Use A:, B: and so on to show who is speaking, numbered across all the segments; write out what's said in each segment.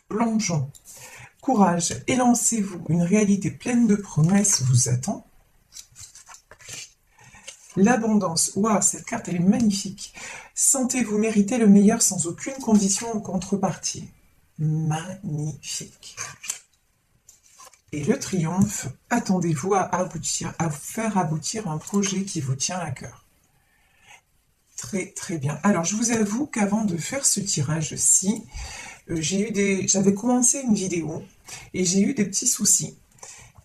A: Plongeons. Courage, élancez-vous, une réalité pleine de promesses vous attend. L'abondance, waouh, cette carte elle est magnifique. Sentez-vous mériter le meilleur sans aucune condition en contrepartie. Magnifique. Et le triomphe, attendez-vous à faire aboutir un projet qui vous tient à cœur. Très très bien. Alors je vous avoue qu'avant de faire ce tirage-ci, j'avais commencé une vidéo et j'ai eu des petits soucis.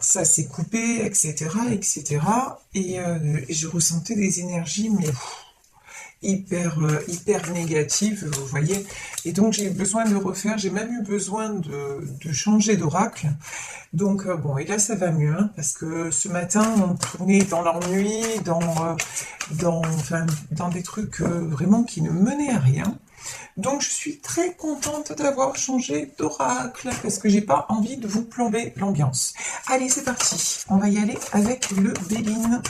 A: Ça s'est coupé, etc., etc. Et je ressentais des énergies, mais hyper négatives, vous voyez. Et donc j'ai eu besoin de refaire, j'ai même eu besoin de changer d'oracle. Donc bon, et là ça va mieux, hein, parce que ce matin on tournait dans l'ennui, enfin, dans des trucs vraiment qui ne menaient à rien. Donc je suis très contente d'avoir changé d'oracle parce que j'ai pas envie de vous plomber l'ambiance. Allez, c'est parti. On va y aller avec le Béline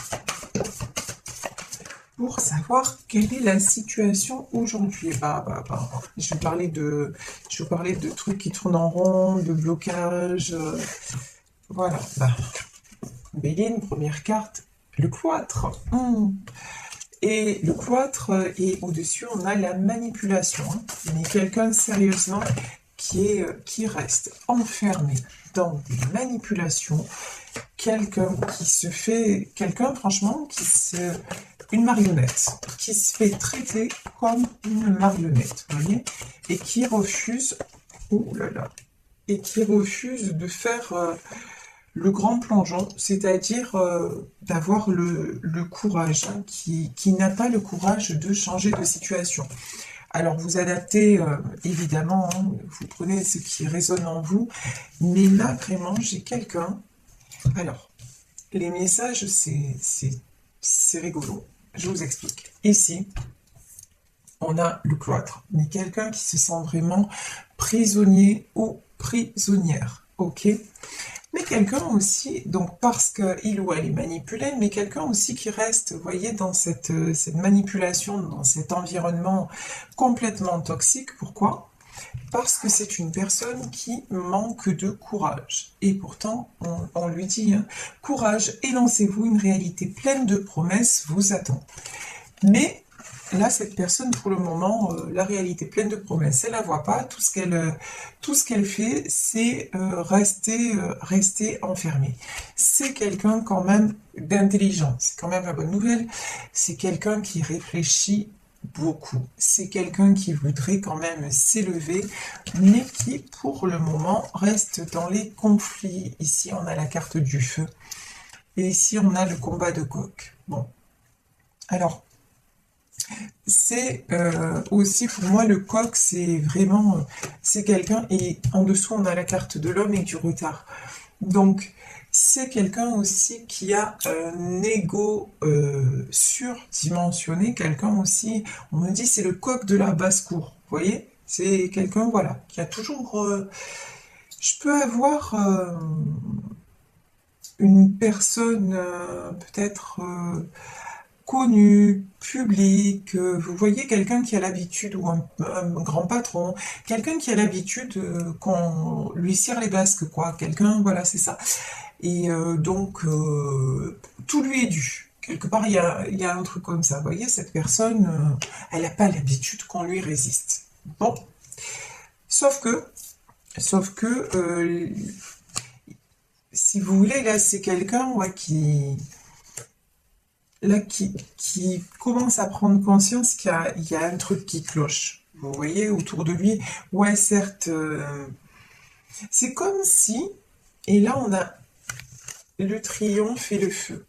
A: pour savoir quelle est la situation aujourd'hui. Je vais parler de trucs qui tournent en rond, de blocage. Voilà. Béline, première carte, le cloître. Et le cloître, et au-dessus, on a la manipulation. Hein. Mais quelqu'un, sérieusement, qui reste enfermé dans des manipulations. Quelqu'un qui se fait... Quelqu'un, franchement, une marionnette. Qui se fait traiter comme une marionnette, vous voyez. Et qui refuse... Oh là là. Et qui refuse de faire... le grand plongeon, c'est-à-dire d'avoir le courage, hein, qui n'a pas le courage de changer de situation. Alors vous adaptez, évidemment, hein, vous prenez ce qui résonne en vous, mais là vraiment j'ai quelqu'un. Alors, les messages c'est rigolo, je vous explique. Ici, on a le cloître, mais quelqu'un qui se sent vraiment prisonnier ou prisonnière, ok? Mais quelqu'un aussi, donc parce qu'il ou elle est manipulé, mais quelqu'un aussi qui reste, vous voyez, dans cette manipulation, dans cet environnement complètement toxique. Pourquoi? Parce que c'est une personne qui manque de courage. Et pourtant, on lui dit, hein, courage, élancez-vous, une réalité pleine de promesses vous attend. Mais là, cette personne, pour le moment, la réalité pleine de promesses, elle la voit pas. Tout ce qu'elle fait, c'est rester enfermée. C'est quelqu'un quand même d'intelligent. C'est quand même la bonne nouvelle. C'est quelqu'un qui réfléchit beaucoup. C'est quelqu'un qui voudrait quand même s'élever, mais qui, pour le moment, reste dans les conflits. Ici, on a la carte du feu. Et ici, on a le combat de coq. Bon. Alors, c'est aussi pour moi le coq, c'est vraiment c'est quelqu'un, et en dessous on a la carte de l'homme et du retard. Donc c'est quelqu'un aussi qui a un ego surdimensionné, quelqu'un aussi, on me dit c'est le coq de la basse-cour, vous voyez, c'est quelqu'un voilà qui a toujours je peux avoir une personne peut-être connu, public, vous voyez quelqu'un qui a l'habitude, ou un grand patron, quelqu'un qui a l'habitude qu'on lui cire les basques, quoi, quelqu'un, voilà, c'est ça. Et donc, tout lui est dû. Quelque part, il y a un truc comme ça. Vous voyez, cette personne, elle n'a pas l'habitude qu'on lui résiste. Bon, sauf que, si vous voulez, là, c'est quelqu'un ouais, qui commence à prendre conscience qu'il y a un truc qui cloche. Vous voyez, autour de lui, ouais, certes, c'est comme si, et là on a le triomphe et le feu.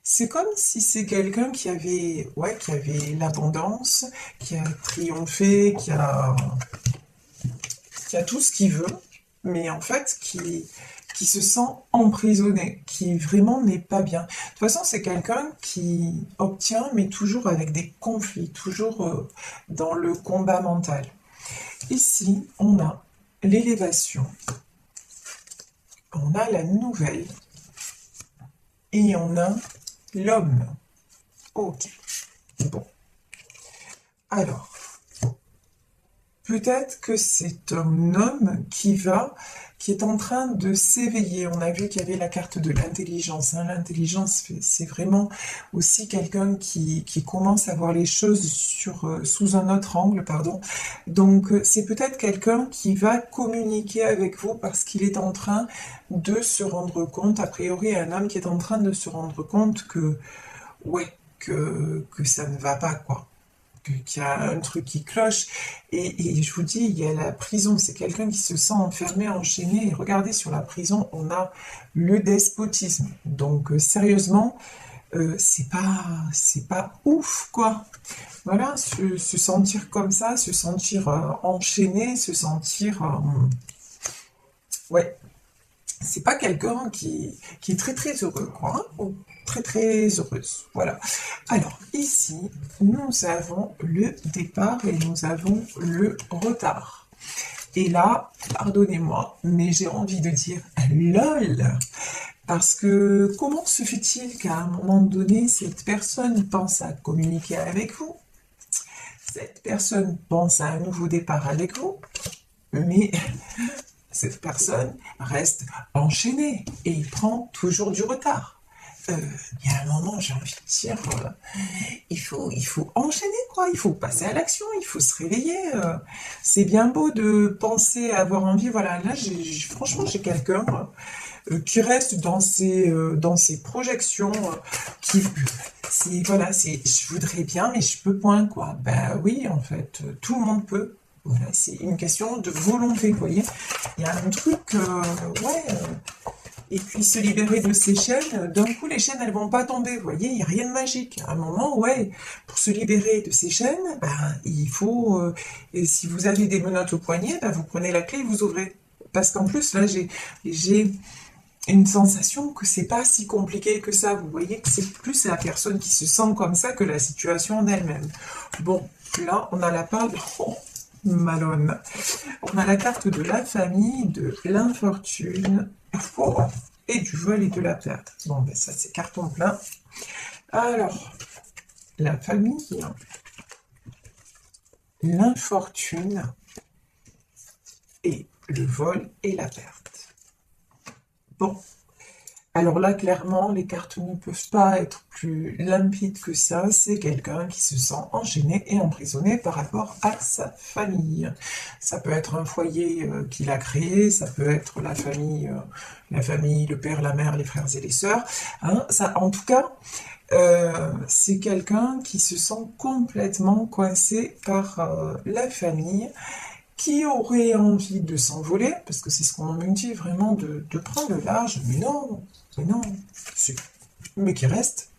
A: C'est comme si c'est quelqu'un qui avait l'abondance, qui a triomphé, qui a tout ce qu'il veut, mais en fait qui se sent emprisonné, qui vraiment n'est pas bien. De toute façon, c'est quelqu'un qui obtient, mais toujours avec des conflits, toujours dans le combat mental. Ici, on a l'élévation, on a la nouvelle, et on a l'homme. Ok. Bon. Alors, peut-être que c'est un homme qui est en train de s'éveiller. On a vu qu'il y avait la carte de l'intelligence, hein. L'intelligence, c'est vraiment aussi quelqu'un qui commence à voir les choses sous un autre angle, pardon. Donc, c'est peut-être quelqu'un qui va communiquer avec vous parce qu'il est en train de se rendre compte, a priori, un homme qui est en train de se rendre compte que, ouais, que ça ne va pas, quoi, qu'il y a un truc qui cloche. Et je vous dis, il y a la prison, c'est quelqu'un qui se sent enfermé, enchaîné. Et regardez, sur la prison, on a le despotisme. Donc, sérieusement, c'est pas ouf, quoi. Voilà, se sentir comme ça, se sentir enchaîné, se sentir... ouais, c'est pas quelqu'un qui est très très heureux, quoi, hein, ou très très heureuse. Voilà. Alors, ici, nous avons le départ et nous avons le retard. Et là, pardonnez-moi, mais j'ai envie de dire LOL. Parce que comment se fait-il qu'à un moment donné, cette personne pense à communiquer avec vous, cette personne pense à un nouveau départ avec vous, mais cette personne reste enchaînée et il prend toujours du retard. Il y a un moment, j'ai envie de dire, il faut enchaîner, quoi. Il faut passer à l'action, il faut se réveiller. C'est bien beau de penser avoir envie. Voilà, là, franchement, j'ai quelqu'un qui reste dans ses projections, voilà, je voudrais bien, mais je peux point, quoi. Ben oui, en fait, tout le monde peut. Voilà, c'est une question de volonté, vous voyez. Il y a un truc, ouais. Et puis se libérer de ces chaînes, d'un coup les chaînes elles vont pas tomber, vous voyez, il n'y a rien de magique. À un moment, ouais, pour se libérer de ces chaînes, ben, il faut, et si vous avez des menottes au poignet, ben, vous prenez la clé et vous ouvrez. Parce qu'en plus, là, j'ai une sensation que c'est pas si compliqué que ça. Vous voyez que c'est plus la personne qui se sent comme ça que la situation en elle-même. Bon, là, on a la part de... Oh, Malone. On a la carte de la famille, de l'infortune, oh, et du vol et de la perte. Bon, ben ça, c'est carton plein. Alors, la famille, l'infortune, et le vol et la perte. Bon. Alors là, clairement, les cartes ne peuvent pas être plus limpides que ça. C'est quelqu'un qui se sent enchaîné et emprisonné par rapport à sa famille. Ça peut être un foyer qu'il a créé, ça peut être la famille, le père, la mère, les frères et les sœurs. Hein, ça, en tout cas, c'est quelqu'un qui se sent complètement coincé par la famille, qui aurait envie de s'envoler, parce que c'est ce qu'on me dit vraiment, de prendre le large, mais non, mais qui reste.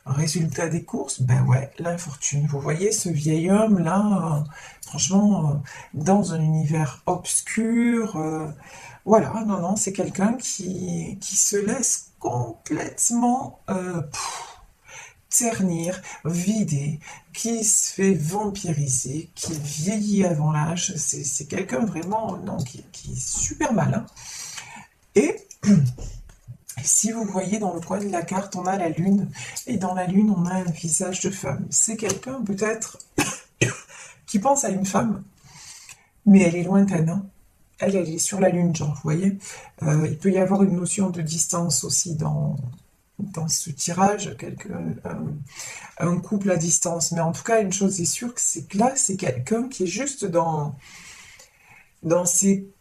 A: Résultat des courses, ben ouais, l'infortune. Vous voyez ce vieil homme là, franchement, dans un univers obscur, voilà, non, c'est quelqu'un qui se laisse complètement ternir, vider, qui se fait vampiriser, qui vieillit avant l'âge. C'est quelqu'un vraiment, non, qui est super malin. Et si vous voyez dans le coin de la carte, on a la lune, et dans la lune, on a un visage de femme. C'est quelqu'un peut-être qui pense à une femme, mais elle est lointaine, hein. Elle est sur la lune, genre, vous voyez. Il peut y avoir une notion de distance aussi dans ce tirage, un couple à distance. Mais en tout cas, une chose est sûre, c'est que là, c'est quelqu'un qui est juste dans ses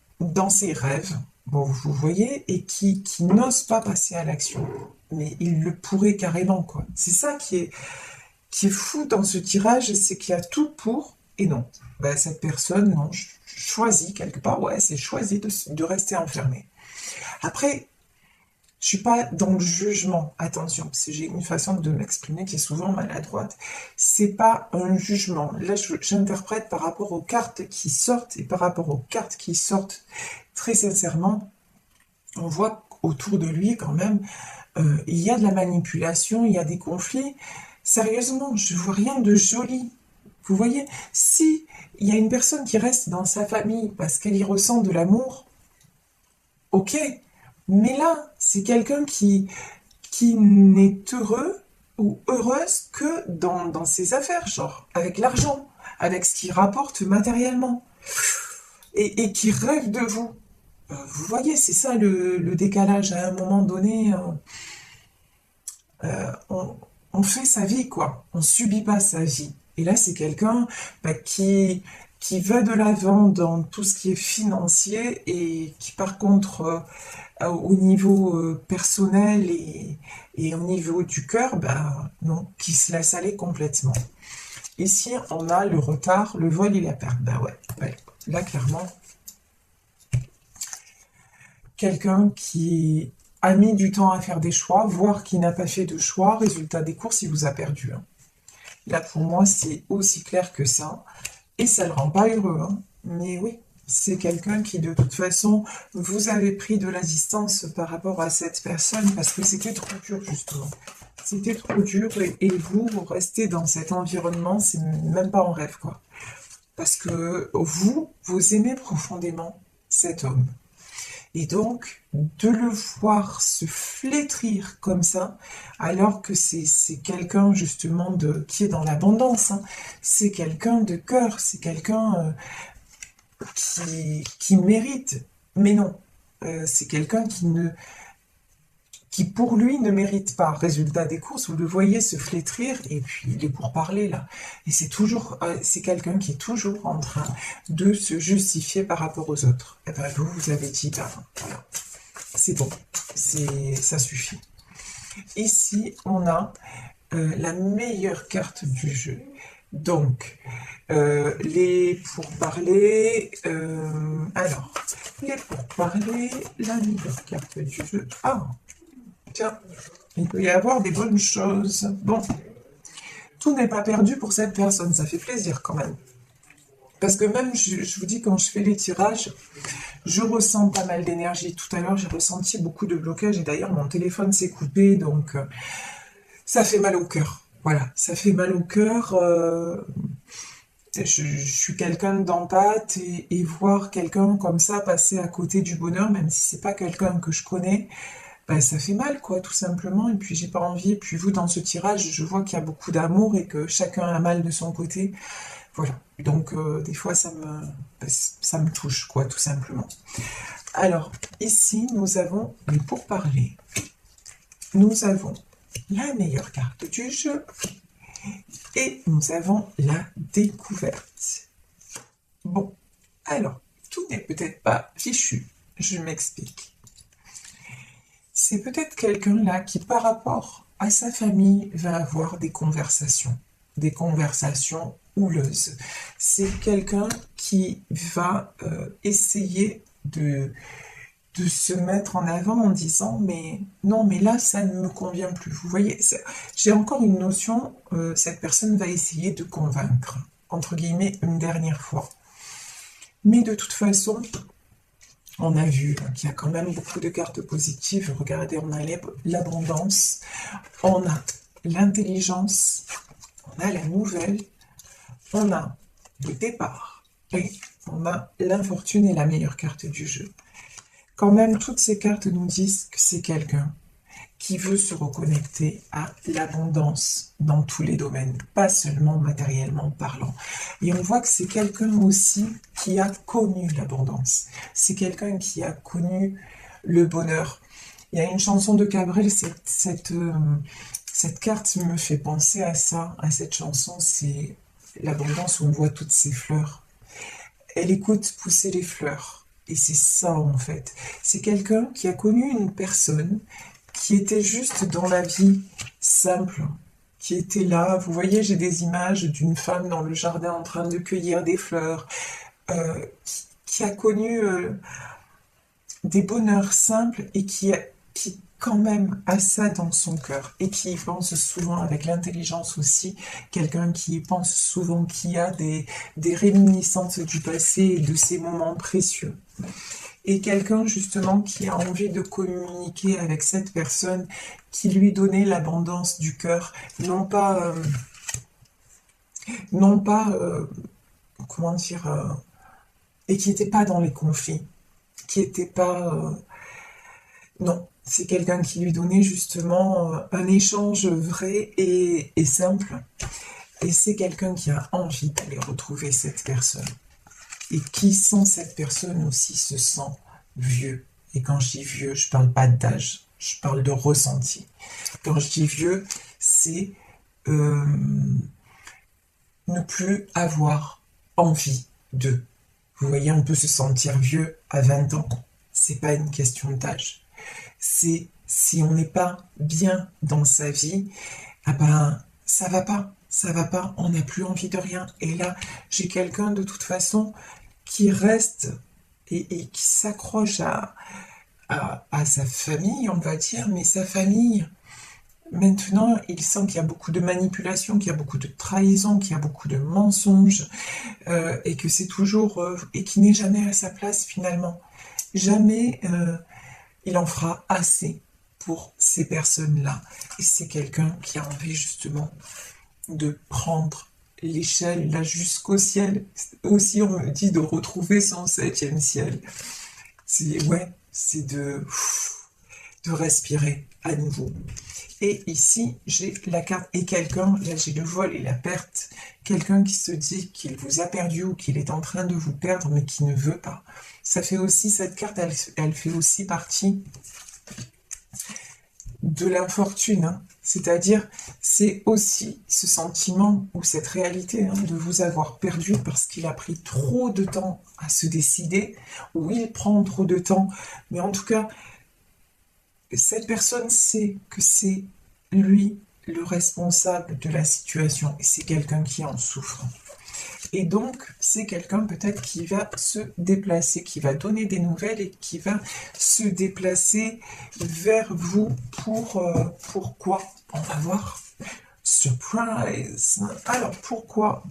A: rêves, bon, vous voyez, et qui n'ose pas passer à l'action. Mais il le pourrait carrément, quoi. C'est ça qui est fou dans ce tirage, c'est qu'il y a tout pour et non. Ben, cette personne, non, choisit quelque part, ouais, c'est choisi de rester enfermé. Après, je suis pas dans le jugement, attention, parce que j'ai une façon de m'exprimer qui est souvent maladroite. C'est pas un jugement. Là, j'interprète par rapport aux cartes qui sortent, et par rapport aux cartes qui sortent, très sincèrement, on voit autour de lui quand même, il y a de la manipulation, il y a des conflits. Sérieusement, je vois rien de joli. Vous voyez, si il y a une personne qui reste dans sa famille parce qu'elle y ressent de l'amour, ok. Mais là, c'est quelqu'un qui n'est heureux ou heureuse que dans ses affaires, genre, avec l'argent, avec ce qu'il rapporte matériellement. et qui rêve de vous. Vous voyez, c'est ça le décalage. À un moment donné, on fait sa vie, quoi. On subit pas sa vie. Et là, c'est quelqu'un qui va de l'avant dans tout ce qui est financier et qui, par contre, au niveau personnel et au niveau du cœur, ben non, qui se laisse aller complètement. Ici, on a le retard, le vol et la perte. Ben ouais. Là, clairement, quelqu'un qui a mis du temps à faire des choix, voire qui n'a pas fait de choix, résultat des courses, il vous a perdu. Hein. Là, pour moi, c'est aussi clair que ça. Et ça ne le rend pas heureux. Hein. Mais oui, c'est quelqu'un qui, de toute façon, vous avez pris de la distance par rapport à cette personne parce que c'était trop dur, justement. C'était trop dur et vous restez dans cet environnement, c'est même pas en rêve, quoi. Parce que vous aimez profondément cet homme. Et donc, de le voir se flétrir comme ça, alors que c'est quelqu'un justement qui est dans l'abondance, hein. C'est quelqu'un de cœur, c'est quelqu'un qui mérite. Mais non, c'est quelqu'un qui pour lui ne mérite pas. Résultat des courses, vous le voyez se flétrir, et puis il est pour parler là. Et c'est quelqu'un qui est toujours en train de se justifier par rapport aux autres. Et ben vous avez dit, ben voilà, c'est bon, ça suffit. Ici, on a la meilleure carte du jeu. Donc, les pourparlers, les pourparlers, la meilleure carte du jeu. Ah, tiens, il peut y avoir des bonnes choses. Bon, tout n'est pas perdu pour cette personne, ça fait plaisir quand même. Parce que même, je vous dis, quand je fais les tirages, je ressens pas mal d'énergie. Tout à l'heure, j'ai ressenti beaucoup de blocage et d'ailleurs, mon téléphone s'est coupé, donc ça fait mal au cœur. Voilà, ça fait mal au cœur. Je suis quelqu'un d'empathe et voir quelqu'un comme ça passer à côté du bonheur, même si c'est pas quelqu'un que je connais, ben, ça fait mal, quoi, tout simplement. Et puis j'ai pas envie. Et puis vous, dans ce tirage, je vois qu'il y a beaucoup d'amour et que chacun a mal de son côté. Voilà. Donc des fois, ça me touche, quoi, tout simplement. Alors, ici, nous avons les pourparlers. Nous avons la meilleure carte du jeu. Et nous avons la découverte. Bon, alors, tout n'est peut-être pas fichu. Je m'explique. C'est peut-être quelqu'un là qui, par rapport à sa famille, va avoir des conversations houleuses. C'est quelqu'un qui va essayer de se mettre en avant en disant mais non, mais là ça ne me convient plus. Vous voyez, j'ai encore une notion, cette personne va essayer de convaincre, entre guillemets, une dernière fois. Mais de toute façon, on a vu qu'il y a quand même beaucoup de cartes positives. Regardez, on a l'abondance, on a l'intelligence, on a la nouvelle, on a le départ et on a l'infortune et la meilleure carte du jeu. Quand même, toutes ces cartes nous disent que c'est quelqu'un qui veut se reconnecter à l'abondance dans tous les domaines, pas seulement matériellement parlant. Et on voit que c'est quelqu'un aussi qui a connu l'abondance. C'est quelqu'un qui a connu le bonheur. Il y a une chanson de Cabrel, cette carte me fait penser à ça, à cette chanson, c'est l'abondance où on voit toutes ces fleurs. Elle écoute pousser les fleurs. Et c'est ça, en fait. C'est quelqu'un qui a connu une personne qui était juste dans la vie simple, qui était là. Vous voyez, j'ai des images d'une femme dans le jardin en train de cueillir des fleurs, qui a connu des bonheurs simples et qui quand même a ça dans son cœur et qui y pense souvent avec l'intelligence aussi, quelqu'un qui y pense souvent, qui a des réminiscences du passé et de ces moments précieux. Et quelqu'un justement qui a envie de communiquer avec cette personne, qui lui donnait l'abondance du cœur, non pas, comment dire, et qui n'était pas dans les conflits, qui n'était pas, non, c'est quelqu'un qui lui donnait justement un échange vrai et simple. Et c'est quelqu'un qui a envie d'aller retrouver cette personne. Et qui sans cette personne aussi se sent vieux. Et quand je dis vieux, je parle pas d'âge, je parle de ressenti. Quand je dis vieux, c'est euh, ne plus avoir envie de. Vous voyez, on peut se sentir vieux à 20 ans. C'est pas une question d'âge. C'est si on n'est pas bien dans sa vie, ah ben ça va pas, ça va pas, on n'a plus envie de rien. Et là, j'ai quelqu'un de toute façon qui reste et qui s'accroche à sa famille, on va dire, mais sa famille, maintenant, il sent qu'il y a beaucoup de manipulation, qu'il y a beaucoup de trahison, qu'il y a beaucoup de mensonges, et que c'est toujours, et qu'il n'est jamais à sa place finalement. Jamais il en fera assez pour ces personnes-là. Et c'est quelqu'un qui a envie justement de prendre l'échelle là jusqu'au ciel. Aussi, on me dit de retrouver son septième ciel. C'est ouais, c'est de respirer à nouveau. Et ici, j'ai la carte et quelqu'un, là j'ai le vol et la perte, quelqu'un qui se dit qu'il vous a perdu ou qu'il est en train de vous perdre mais qui ne veut pas. Ça fait aussi, cette carte, elle fait aussi partie de l'infortune, hein. C'est-à-dire, c'est aussi ce sentiment ou cette réalité, hein, de vous avoir perdu parce qu'il a pris trop de temps à se décider, ou il prend trop de temps, mais en tout cas, cette personne sait que c'est lui le responsable de la situation et c'est quelqu'un qui en souffre. Et donc, c'est quelqu'un peut-être qui va se déplacer, qui va donner des nouvelles et qui va se déplacer vers vous pour quoi? On va voir. Surprise! Alors, pourquoi?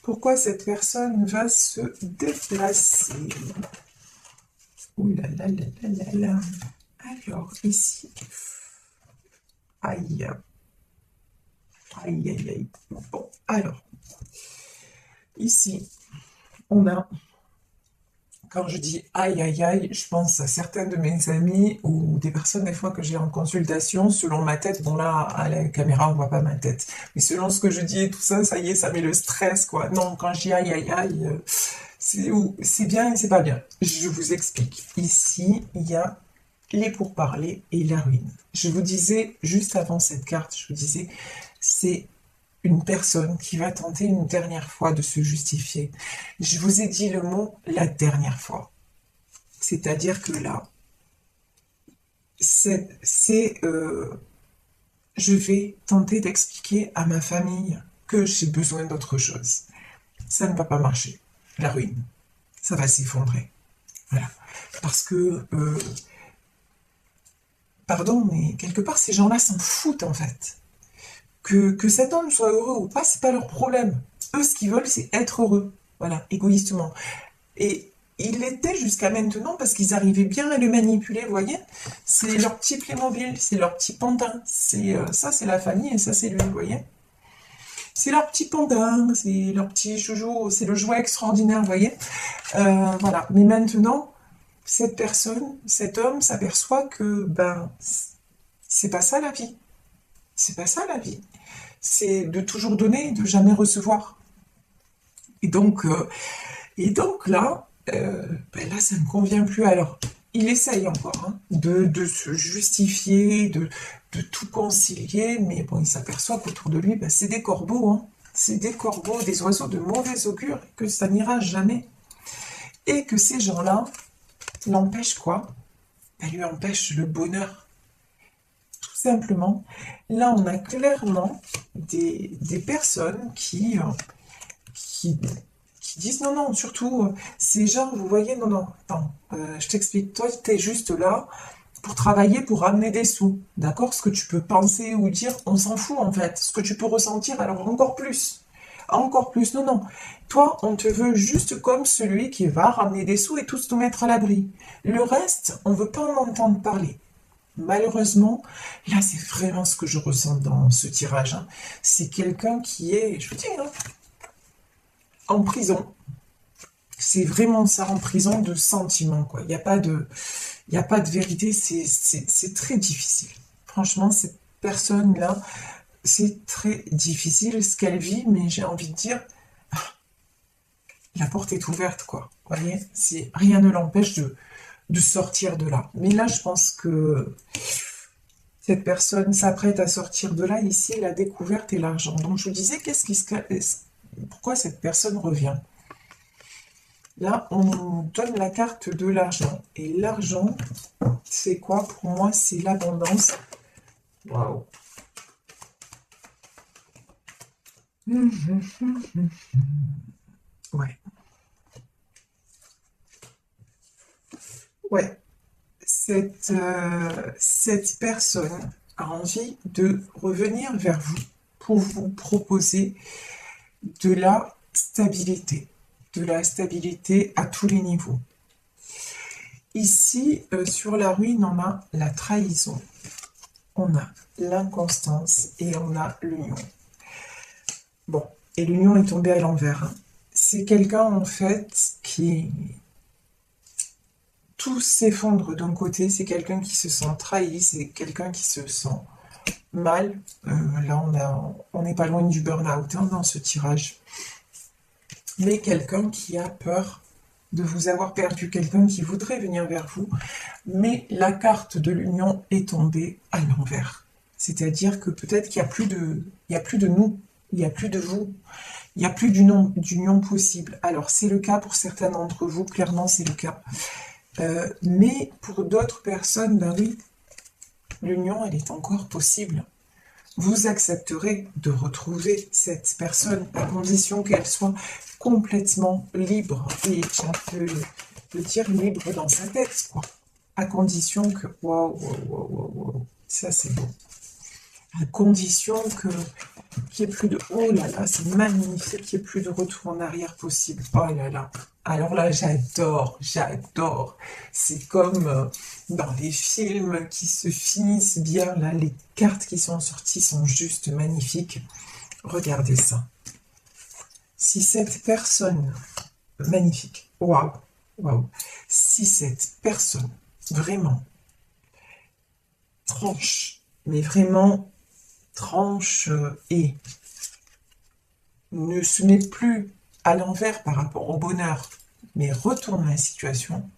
A: Pourquoi cette personne va se déplacer? Ouh là là là là là là. Alors, ici. Aïe. Aïe, aïe, aïe. Bon, alors. Ici, on a, quand je dis aïe aïe aïe, je pense à certains de mes amis ou des personnes des fois que j'ai en consultation, selon ma tête, bon là, à la caméra, on voit pas ma tête, mais selon ce que je dis et tout ça, ça y est, ça met le stress, quoi. Non, quand je dis aïe aïe aïe, c'est bien et c'est pas bien. Je vous explique. Ici, il y a les pourparlers et la ruine. Je vous disais, juste avant cette carte, je vous disais, c'est une personne qui va tenter une dernière fois de se justifier. Je vous ai dit le mot la dernière fois. C'est-à-dire que là, je vais tenter d'expliquer à ma famille que j'ai besoin d'autre chose. Ça ne va pas marcher. La ruine. Ça va s'effondrer. Voilà. Parce que, pardon, mais quelque part, ces gens-là s'en foutent en fait. Que cet homme soit heureux ou pas, c'est pas leur problème. Eux, ce qu'ils veulent, c'est être heureux. Voilà, égoïstement. Et il l'était jusqu'à maintenant parce qu'ils arrivaient bien à le manipuler, vous voyez. C'est leur petit Playmobil, c'est leur petit pantin. Ça, c'est la famille et ça, c'est lui, vous voyez. C'est leur petit pantin, c'est leur petit joujou, c'est le jouet extraordinaire, vous voyez. Voilà. Mais maintenant, cette personne, cet homme s'aperçoit que, ben, c'est pas ça la vie. C'est pas ça la vie. C'est de toujours donner et de jamais recevoir. Et donc, là, ben là, ça ne me convient plus. Alors, il essaye encore hein, de se justifier, de tout concilier, mais bon, il s'aperçoit qu'autour de lui, ben, c'est des corbeaux. Hein. C'est des corbeaux, des oiseaux de mauvais augure, que ça n'ira jamais. Et que ces gens-là l'empêchent quoi? Ben, lui empêchent le bonheur. Tout simplement. Là, on a clairement des personnes qui disent non, non, surtout, ces gens, vous voyez, non, non, attends, je t'explique, toi, tu es juste là pour travailler, pour ramener des sous, d'accord? Ce que tu peux penser ou dire, on s'en fout en fait. Ce que tu peux ressentir, alors encore plus, non, non. Toi, on te veut juste comme celui qui va ramener des sous et tous nous mettre à l'abri. Le reste, on veut pas en entendre parler. Malheureusement, là, c'est vraiment ce que je ressens dans ce tirage. Hein. C'est quelqu'un qui est, je vous dis, hein, en prison. C'est vraiment ça, en prison de sentiments, quoi. Il n'y a pas de vérité, c'est très difficile. Franchement, cette personne-là, c'est très difficile ce qu'elle vit, mais j'ai envie de dire, la porte est ouverte, quoi. Vous voyez, rien ne l'empêche de sortir de là. Mais là, je pense que cette personne s'apprête à sortir de là. Ici, la découverte et l'argent. Donc, je vous disais, pourquoi cette personne revient? Là, on nous donne la carte de l'argent. Et l'argent, c'est quoi? Pour moi, c'est l'abondance. Waouh! Ouais. Ouais. Cette personne a envie de revenir vers vous pour vous proposer de la stabilité. De la stabilité à tous les niveaux. Ici, sur la ruine, on a la trahison, on a l'inconstance et on a l'union. Bon, et l'union est tombée à l'envers. Hein. C'est quelqu'un, en fait, qui... Tout s'effondre d'un côté, c'est quelqu'un qui se sent trahi, c'est quelqu'un qui se sent mal. Là, on n'est pas loin du burn-out hein, dans ce tirage. Mais quelqu'un qui a peur de vous avoir perdu, quelqu'un qui voudrait venir vers vous, mais la carte de l'union est tombée à l'envers. C'est-à-dire que peut-être qu'il n'y a plus de nous, il n'y a plus de vous, il n'y a plus d'union possible. Alors c'est le cas pour certains d'entre vous, clairement c'est le cas. Mais pour d'autres personnes, ben oui, l'union elle est encore possible. Vous accepterez de retrouver cette personne à condition qu'elle soit complètement libre. Et on peut le dire libre dans sa tête, quoi. À condition que... Waouh, ça c'est beau. À condition qu'il n'y ait plus de... Oh là là, c'est magnifique, qu'il n'y ait plus de retour en arrière possible. Oh là là. Alors là, j'adore. C'est comme dans les films qui se finissent bien. Là, les cartes qui sont sorties sont juste magnifiques. Regardez ça. Si cette personne... Magnifique. Waouh. Si cette personne, vraiment, tranche, mais vraiment tranche et ne se met plus à l'envers par rapport au bonheur, mais retourne la situation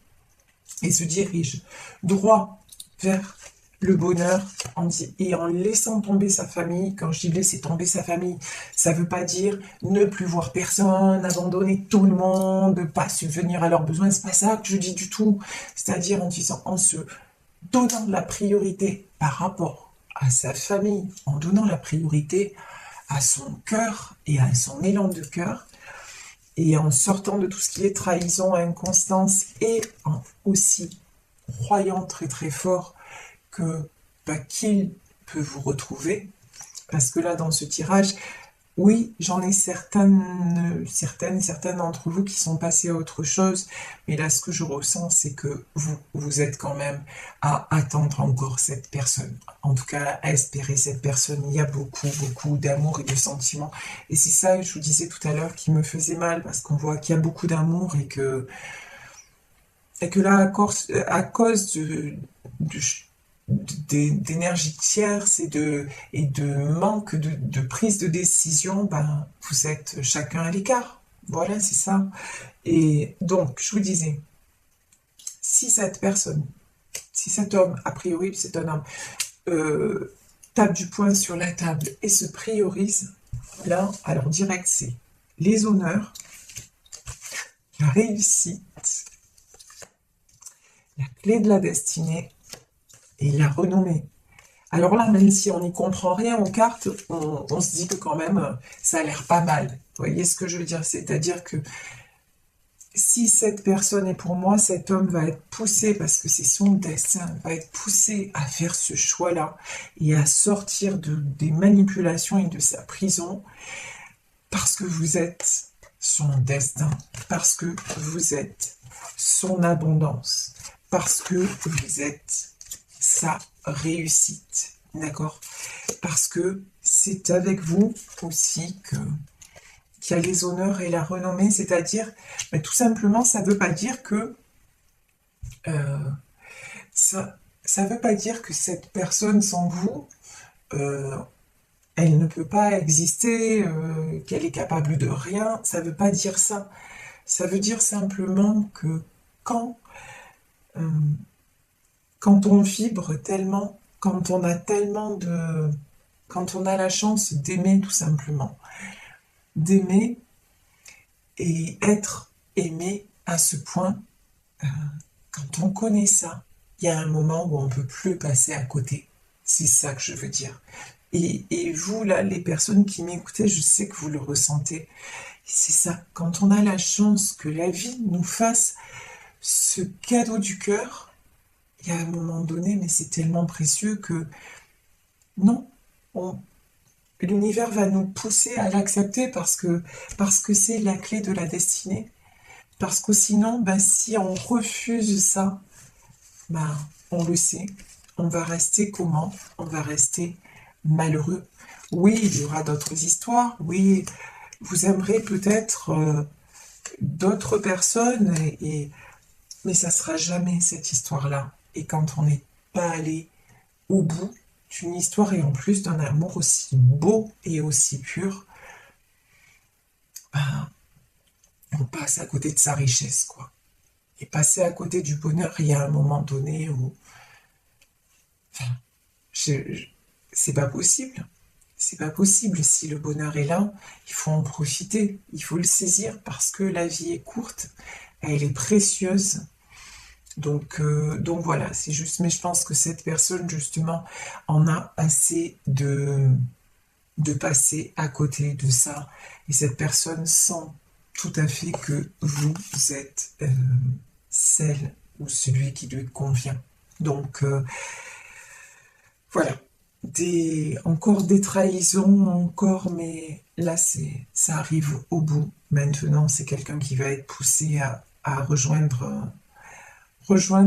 A: et se dirige droit vers le bonheur et en laissant tomber sa famille. Quand je dis laisser tomber sa famille, ça ne veut pas dire ne plus voir personne, abandonner tout le monde, pas subvenir à leurs besoins, c'est pas ça que je dis du tout. C'est-à-dire en se donnant la priorité par rapport à sa famille, en donnant la priorité à son cœur et à son élan de cœur, et en sortant de tout ce qui est trahison, inconstance, et en aussi croyant très très fort que qu'il peut vous retrouver, parce que là dans ce tirage, oui, j'en ai certaines d'entre vous qui sont passés à autre chose, mais là ce que je ressens c'est que vous êtes quand même à attendre encore cette personne, en tout cas à espérer cette personne. Il y a beaucoup d'amour et de sentiments, et c'est ça, je vous disais tout à l'heure, qui me faisait mal, parce qu'on voit qu'il y a beaucoup d'amour et que là à cause d'énergie tierce et de manque de prise de décision, ben, vous êtes chacun à l'écart. Voilà, c'est ça. Et donc, je vous disais, si cet homme, a priori, c'est un homme, tape du poing sur la table et se priorise, là, alors direct, c'est les honneurs, la réussite, la clé de la destinée, et la renommée. Alors là, même si on n'y comprend rien aux cartes, on se dit que quand même, ça a l'air pas mal. Vous voyez ce que je veux dire? C'est-à-dire que si cette personne est pour moi, cet homme va être poussé, parce que c'est son destin, va être poussé à faire ce choix-là et à sortir des manipulations et de sa prison, parce que vous êtes son destin, parce que vous êtes son abondance, parce que vous êtes sa réussite, d'accord? Parce que c'est avec vous aussi qu'il y a les honneurs et la renommée, c'est-à-dire, mais tout simplement, ça veut pas dire que ça veut pas dire que cette personne sans vous, elle ne peut pas exister, qu'elle est capable de rien. Ça veut pas dire ça. Ça veut dire simplement que quand, euh, quand on vibre tellement, quand on a la chance d'aimer tout simplement, d'aimer et être aimé à ce point, euh, quand on connaît ça, il y a un moment où on ne peut plus passer à côté. C'est ça que je veux dire. Et vous, là, les personnes qui m'écoutez, je sais que vous le ressentez. C'est ça, quand on a la chance que la vie nous fasse ce cadeau du cœur, il y a un moment donné, mais c'est tellement précieux que non, on- l'univers va nous pousser à l'accepter parce que c'est la clé de la destinée. Parce que sinon, ben, si on refuse ça, ben, on le sait, on va rester comment? On va rester malheureux. Oui, il y aura d'autres histoires. Oui, vous aimerez peut-être d'autres personnes, mais ça sera jamais cette histoire-là. Et quand on n'est pas allé au bout d'une histoire et en plus d'un amour aussi beau et aussi pur, ben, on passe à côté de sa richesse, quoi. Et passer à côté du bonheur, il y a un moment donné où, enfin, je- c'est pas possible. C'est pas possible. Si le bonheur est là, il faut en profiter. Il faut le saisir parce que la vie est courte, elle est précieuse. Donc voilà, c'est juste. Mais je pense que cette personne, justement, en a assez de passer à côté de ça. Et cette personne sent tout à fait que vous êtes celle ou celui qui lui convient. Donc voilà, encore des trahisons, encore, mais là ça arrive au bout. Maintenant, c'est quelqu'un qui va être poussé à rejoindre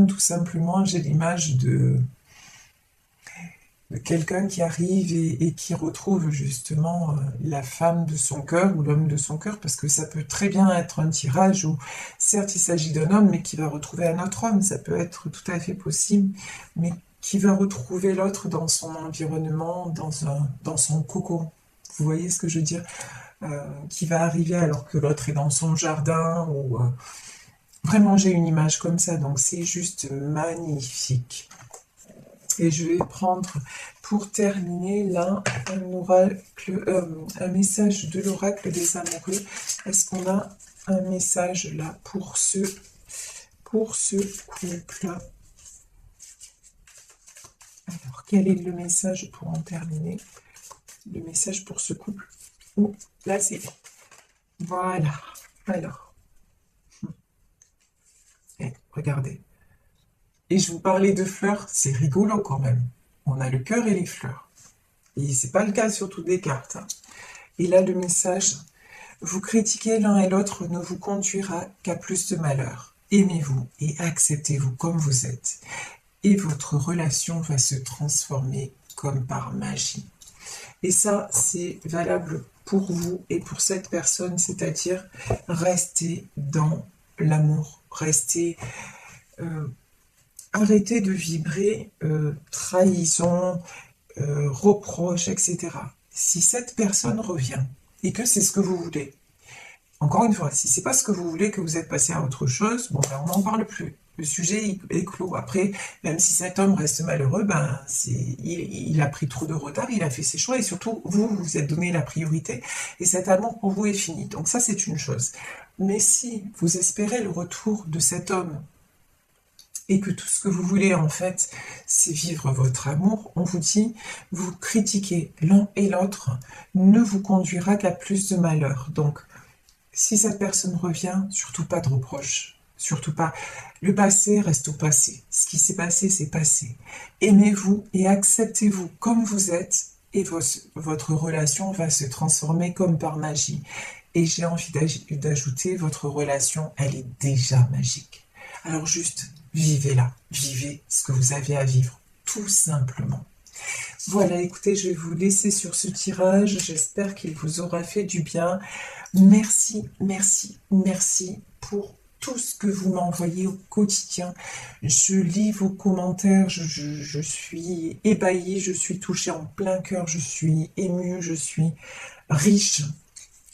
A: tout simplement. J'ai l'image de quelqu'un qui arrive et qui retrouve justement la femme de son cœur ou l'homme de son cœur, parce que ça peut très bien être un tirage où certes il s'agit d'un homme, mais qui va retrouver un autre homme, ça peut être tout à fait possible, mais qui va retrouver l'autre dans son environnement, dans son cocon. Vous voyez ce que je veux dire? Qui va arriver alors que l'autre est dans son jardin ou vraiment j'ai une image comme ça, donc c'est juste magnifique. Et je vais prendre pour terminer là un message de l'oracle des amoureux. Est-ce qu'on a un message là pour ce couple? Alors, quel est le message pour en terminer? Le message pour ce couple. Oh, là c'est. Voilà. Alors, regardez. Et je vous parlais de fleurs, c'est rigolo quand même. On a le cœur et les fleurs. Et c'est pas le cas sur toutes les cartes, hein. Et là, le message, vous critiquer l'un et l'autre ne vous conduira qu'à plus de malheur. Aimez-vous et acceptez-vous comme vous êtes. Et votre relation va se transformer comme par magie. Et ça, c'est valable pour vous et pour cette personne, c'est-à-dire restez dans l'amour, arrêtez de vibrer trahison, reproche, etc. Si cette personne revient et que c'est ce que vous voulez, encore une fois, si c'est pas ce que vous voulez, que vous êtes passé à autre chose, bon, ben, on n'en parle plus. Le sujet est clos. Après, même si cet homme reste malheureux, ben, il a pris trop de retard, il a fait ses choix, et surtout, vous vous êtes donné la priorité, et cet amour pour vous est fini. Donc ça, c'est une chose. Mais si vous espérez le retour de cet homme, et que tout ce que vous voulez, en fait, c'est vivre votre amour, on vous dit, vous critiquez l'un et l'autre, ne vous conduira qu'à plus de malheur. Donc, si cette personne revient, surtout pas de reproches. Surtout pas. Le passé reste au passé. Ce qui s'est passé, c'est passé. Aimez-vous et acceptez-vous comme vous êtes et votre relation va se transformer comme par magie. Et j'ai envie d'ajouter, votre relation, elle est déjà magique. Alors juste, vivez-la. Vivez ce que vous avez à vivre. Tout simplement. Voilà, écoutez, je vais vous laisser sur ce tirage. J'espère qu'il vous aura fait du bien. Merci, merci, merci pour tout ce que vous m'envoyez au quotidien. Je lis vos commentaires, je suis ébahie, je suis touchée en plein cœur, je suis émue, je suis riche.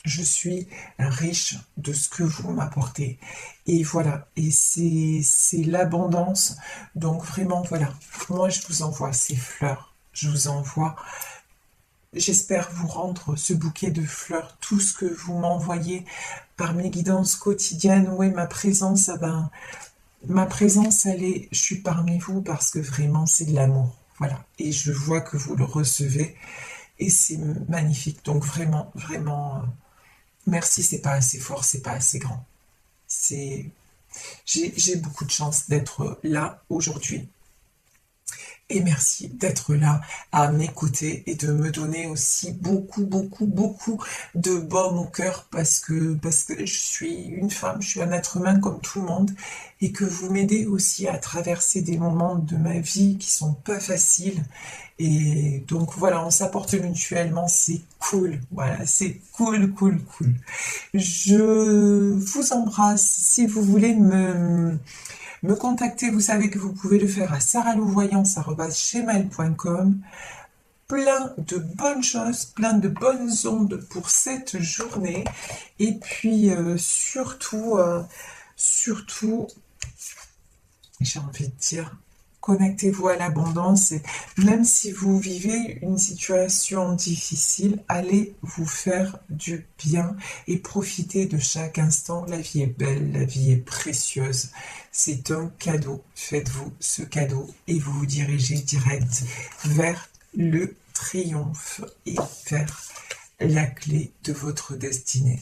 A: Je suis riche de ce que vous m'apportez. Et voilà, et c'est l'abondance. Donc vraiment, voilà, moi je vous envoie ces fleurs. Je vous envoie, j'espère vous rendre ce bouquet de fleurs, tout ce que vous m'envoyez par mes guidances quotidiennes. Oui, ma présence, ben, ma présence, elle est, je suis parmi vous parce que vraiment c'est de l'amour. Voilà, et je vois que vous le recevez et c'est magnifique. Donc vraiment, vraiment, merci, c'est pas assez fort, c'est pas assez grand. C'est, j'ai beaucoup de chance d'être là aujourd'hui. Et merci d'être là à m'écouter et de me donner aussi beaucoup, beaucoup, beaucoup de baume au cœur parce que je suis une femme, je suis un être humain comme tout le monde et que vous m'aidez aussi à traverser des moments de ma vie qui sont pas faciles. Et donc voilà, on s'apporte mutuellement, c'est cool. Voilà, c'est cool, cool, cool. Je vous embrasse. Si vous voulez me contacter, vous savez que vous pouvez le faire à saralouvoyance@gmail.com. Plein de bonnes choses, plein de bonnes ondes pour cette journée. Et puis surtout, j'ai envie de dire, connectez-vous à l'abondance. Et même si vous vivez une situation difficile, allez vous faire du bien et profitez de chaque instant. La vie est belle, la vie est précieuse. C'est un cadeau. Faites-vous ce cadeau et vous vous dirigez direct vers le triomphe et vers la clé de votre destinée.